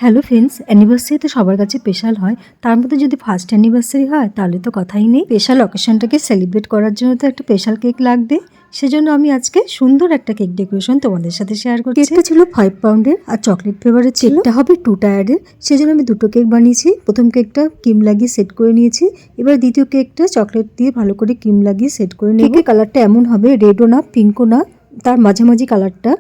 Hello friends, anniversary তো সবার কাছে স্পেশাল হয়। তার মধ্যে যদি ফার্স্ট অ্যানিভার্সারি হয় তাহলে তো কথাই নেই। স্পেশাল অকেশনটাকে সেলিব্রেট করার জন্য তো একটা স্পেশাল কেক লাগবে। সেজন্য আমি আজকে সুন্দর একটা কেক ডেকোরেশন তোমাদের সাথে শেয়ার করছি। কেকটা ছিল 5 পাউন্ডের আর চকলেট ফ্লেভারের ছিল। কেকটা হবে 2 টায়ারের, সেজন্য আমি দুটো কেক বানিয়েছি। প্রথম কেকটা ক্রিম লাগিয়ে সেট করে নিয়েছি। এবার দ্বিতীয় কেকটা চকলেট দিয়ে ভালো করে ক্রিম লাগিয়ে সেট করে নিয়েছি। কেকের কালারটা এমন হবে, রেডও না পিঙ্কও না, তার মাঝামাঝি কালারটা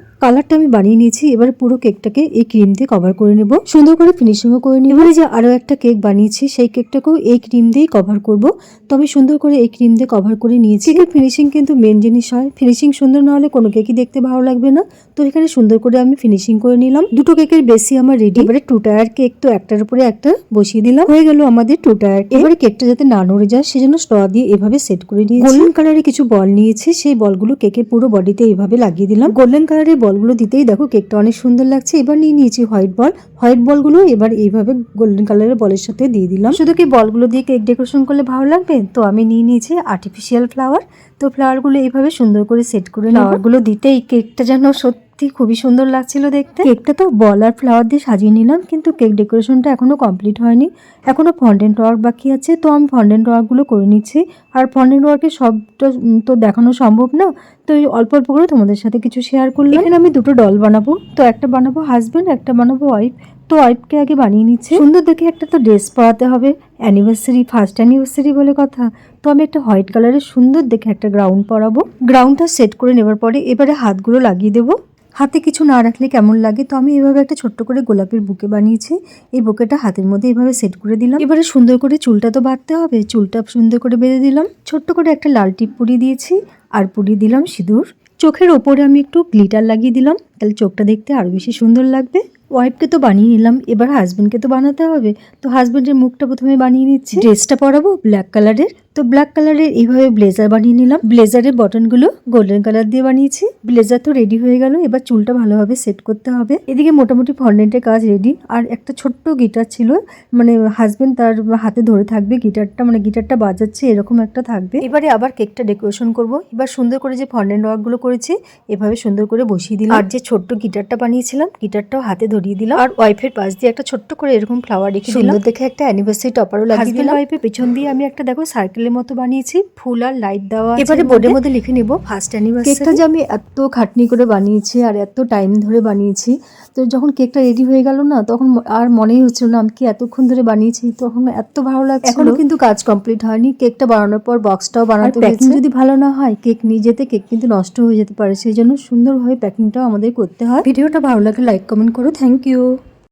আমি বানিয়ে নিয়েছি। এবার পুরো কেকটাকে এই ক্রিম দিয়ে কভার করে নেব, সুন্দর করে ফিনিশিংও করে নেব। এবারে যে আরো একটা কেক বানিয়েছি সেই কেকটাকেও এই ক্রিম দিয়েই কভার করব। তো আমি সুন্দর করে এই ক্রিম দিয়ে কভার করে নিয়েছি। কেকের ফিনিশিং কিন্তু মেন জিনিস হয়, ফিনিশিং সুন্দর না হলে কোনো কেকই দেখতে ভালো লাগবে না। তো এখানে সুন্দর করে আমি ফিনিশিং করে নিলাম। দুটো কেকের বেশি আমার রেডি। এবারে 2 টায়ার কেক তো একটার উপরে একটা বসিয়ে দিলাম, হয়ে গেল আমাদের 2 টায়ার। এবারে কেকটা যাতে না নড়ে যায় সেজন্য স্ট্র দিয়ে এভাবে সেট করে নিয়েছি। গোল্ডেন কালারের কিছু বল নিয়েছি, সেই বলগুলো কেকের পুরো বডিতে এইভাবে লাগিয়ে দিলাম। গোল্ডেন কালারের বলগুলো দিতেই দেখো কেকটা অনেক সুন্দর লাগছে। এবার নিয়ে নিয়েছি হোয়াইট বলগুলো, এবার এইভাবে গোল্ডেন কালারের বলের সাথে দিয়ে দিলাম। শুধু কি বলগুলো দিয়ে কেক ডেকোরেশন করলে ভালো লাগবে? তো আমি নিয়ে নিয়েছি আর্টিফিশিয়াল ফ্লাওয়ার। তো ফ্লাওয়ারগুলো এইভাবে সুন্দর করে সেট করে ফ্লাওয়ারগুলো দিতেই কেকটা যেন সত্যি খুবই সুন্দর লাগছিল দেখতে। কেকটা তো বল আর ফ্লাওয়ার দিয়ে সাজিয়ে নিলাম, কিন্তু কেক ডেকোরেশনটা এখনো কমপ্লিট হয়নি, এখনো ফন্ডেন্ট ওয়ার্ক বাকি আছে। তো আমি ফন্ডেন্ট ওয়ার্কগুলো করে নিচ্ছি। আর ফন্ডেন্ট ওয়ার্কের সবটা তো দেখানো সম্ভব না, তো এই অল্প অল্প করে তোমাদের সাথে কিছু শেয়ার করলাম। এখানে আমি দুটো ডল বানাবো, তো একটা বানাবো হাজবেন্ড, একটা বানাবো ওয়াইফ। তো ওয়াইফকে আগে বানিয়ে নিচ্ছে। সুন্দর দেখে একটা তো ড্রেস পরাতে হবে, অ্যানিভার্সারি, ফার্স্ট অ্যানিভার্সারি বলে কথা। তো আমি একটা হোয়াইট কালারের সুন্দর দেখে একটা গ্রাউন্ড পরাবো। গ্রাউন্ডটা সেট করে নেবার পরে এবারে হাতগুলো লাগিয়ে দেবো। হাতে কিছু না রাখলে কেমন লাগে, তো আমি এভাবে একটা ছোট্ট করে গোলাপের বুকে বানিয়েছি। এই বুকেটা হাতের মধ্যে এভাবে সেট করে দিলাম। এবারে সুন্দর করে চুলটা তো বাঁধতে হবে, চুলটা সুন্দর করে বেঁধে দিলাম। ছোট্ট করে একটা লাল টিপ পরিয়ে দিয়েছি আর পরিয়ে দিলাম সিঁদুর। চোখের ওপরে আমি একটু গ্লিটার লাগিয়ে দিলাম, তাহলে চোখটা দেখতে আরো বেশি সুন্দর লাগবে। ওয়াইফকে তো বানিয়ে নিলাম, এবার হাজবেন্ডকে তো বানাতে হবে। তো হাজবেন্ডের মুখটা প্রথমে বানিয়ে নিচ্ছি। ড্রেসটা পরাবো ব্ল্যাক কালারের, তো ব্ল্যাক কালারের এইভাবে ব্লেজার বানিয়ে নিলাম। ব্লেজারের বটনগুলো গোল্ডেন কালার দিয়ে বানিয়েছি। ব্লেজার তো রেডি হয়ে গেল, এবার চুলটা ভালোভাবে সেট করতে হবে। এদিকে মোটামুটি ফন্ডেন্টের কাজ রেডি। আর একটা ছোট্ট গিটার ছিল, মানে হাজবেন্ড তার হাতে ধরে থাকবে গিটারটা, মানে গিটারটা বাজাচ্ছে এরকম একটা থাকবে। এবারে আবার কেকটা ডেকোরেশন করব। এবার সুন্দর করে যে ফন্ডেন্ট ওয়ার্কগুলো করেছি এভাবে সুন্দর করে বসিয়ে দিলাম। আর যে ছোট্ট গিটারটা বানিয়েছিলাম গিটারটাও হাতে ধরিয়ে দিলাম। আর ওয়াইফের পাশ দিয়ে একটা ছোট্ট করে এরকম ফ্লাওয়ার রেখে দিলাম। সুন্দর দেখে একটা অ্যানিভার্সারি টপারও লাগিয়ে দিলাম। ওয়াইফের পেছন দিয়ে আমি একটা দেখো সার্কেলের মতো বানিয়েছি, ফুল আর লাইট দেওয়া। এবারে বোর্ডের মধ্যে লিখে নেব ফার্স্ট অ্যানিভার্সারি। কেকটা যে আমি এত খাটনি করে বানিয়েছি আর এত টাইম ধরে বানিয়েছি, তো যখন কেকটা রেডি হয়ে গেল না, তখন আর মনেই হচ্ছিল না আমি কি এতক্ষণ ধরে বানিয়েছি। তখন এত ভালো লাগছিল। এখনো কিন্তু কাজ কমপ্লিট হয়নি। কেকটা বানানোর পর বক্সটাও বানাতে হয়েছে। যদি ভালো না হয় কেক নিয়ে যেতে কেক কিন্তু নষ্ট হয়ে যেতে পারে, সেই জন্য সুন্দরভাবে প্যাকিংটাও আমাদের করতে হয়। ভিডিওটা ভালো লাগলে লাইক কমেন্ট করো। Thank you.